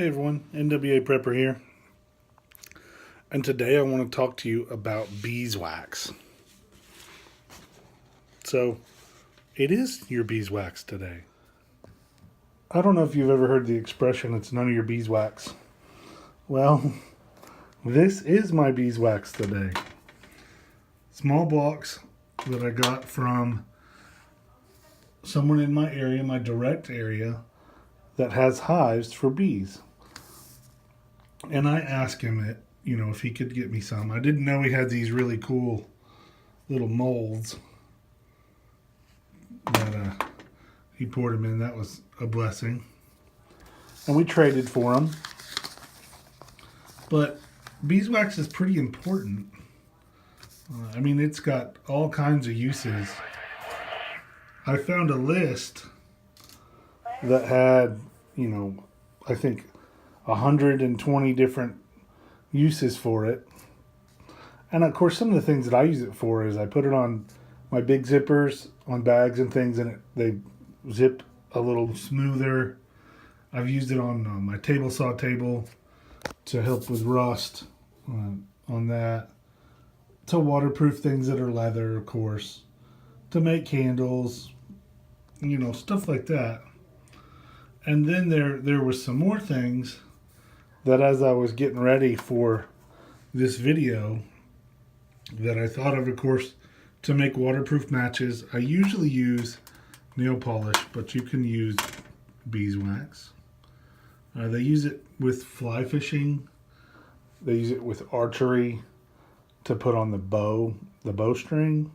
Hey everyone, NWA Prepper here. And today I want to talk to you about beeswax. So, it is your beeswax today. I don't know if you've ever heard the expression, it's none of your beeswax. Well, this is my beeswax today. Small blocks that I got from someone in my area, my direct area, that has hives for bees. And I asked him if he could get me some. I didn't know he had these really cool little molds that he poured them in. That was a blessing. And we traded for them. But beeswax is pretty important. It's got all kinds of uses. I found a list that had, I think 120 different uses for it. And of course, some of the things that I use it for is I put it on my big zippers, on bags and things, and they zip a little smoother. I've used it on my table saw table to help with rust on that. To waterproof things that are leather, of course. To make candles, stuff like that. And then there was some more things that as I was getting ready for this video that I thought of course, to make waterproof matches. I usually use nail polish, but you can use beeswax. They use it with fly fishing. They use it with archery to put on the bowstring.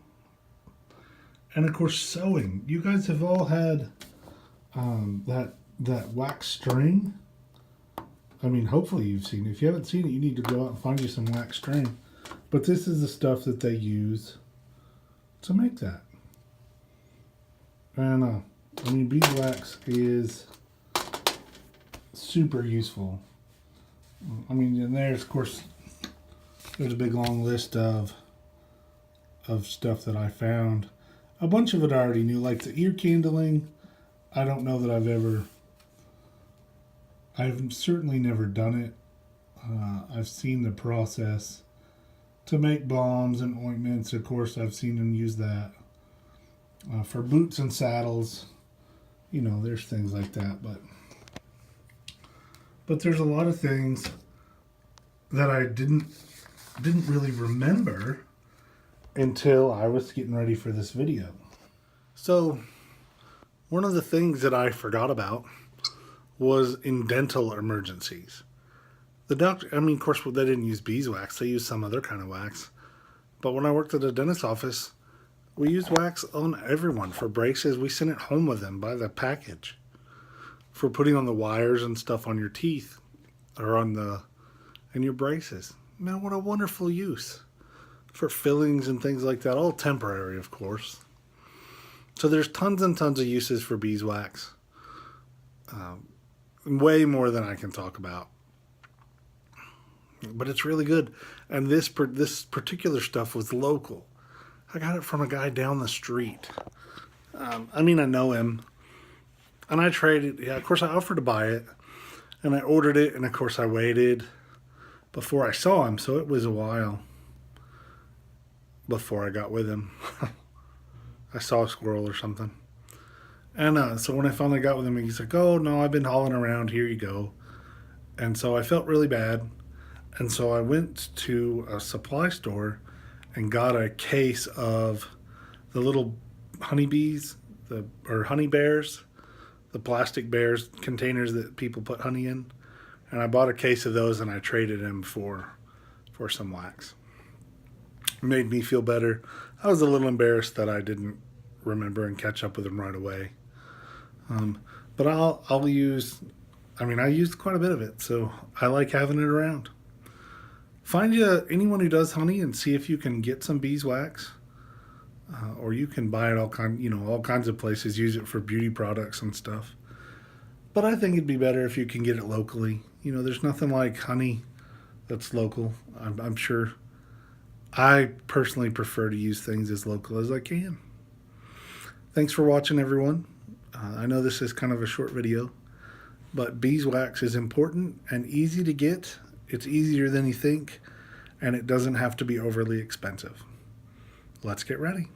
And of course, sewing. You guys have all had that wax string. Hopefully you've seen it. If you haven't seen it, you need to go out and find you some wax string. But this is the stuff that they use to make that. And beeswax is super useful. And there's a big long list of stuff that I found. A bunch of it I already knew, like the ear candling. I don't know that I've certainly never done it. I've seen the process to make balms and ointments. Of course, I've seen them use that. For boots and saddles, there's things like that. But there's a lot of things that I didn't really remember until I was getting ready for this video. So, one of the things that I forgot about was in dental emergencies. The doctor, of course, they didn't use beeswax, they used some other kind of wax. But when I worked at a dentist's office, we used wax on everyone for braces. We sent it home with them by the package for putting on the wires and stuff on your teeth or in your braces. Man, what a wonderful use for fillings and things like that. All temporary, of course. So there's tons and tons of uses for beeswax. Way more than I can talk about. But it's really good. And this particular stuff was local. I got it from a guy down the street. I know him. And I traded. Yeah, of course, I offered to buy it. And I ordered it. And, of course, I waited before I saw him. So it was a while before I got with him. I saw a squirrel or something. And so when I finally got with him, he's like, "Oh, no, I've been hauling around. Here you go." And so I felt really bad. And so I went to a supply store and got a case of the little honeybees, or honey bears, the plastic bears containers that people put honey in. And I bought a case of those and I traded them for some wax. It made me feel better. I was a little embarrassed that I didn't remember and catch up with them right away. But I used quite a bit of it, so I like having it around. Find anyone who does honey and see if you can get some beeswax, or you can buy it all kinds of places use it for beauty products and stuff. But I think it'd be better if you can get it locally. There's nothing like honey that's local. I'm sure. I personally prefer to use things as local as I can. Thanks for watching, everyone. I know this is kind of a short video, but beeswax is important and easy to get. It's easier than you think, and it doesn't have to be overly expensive. Let's get ready.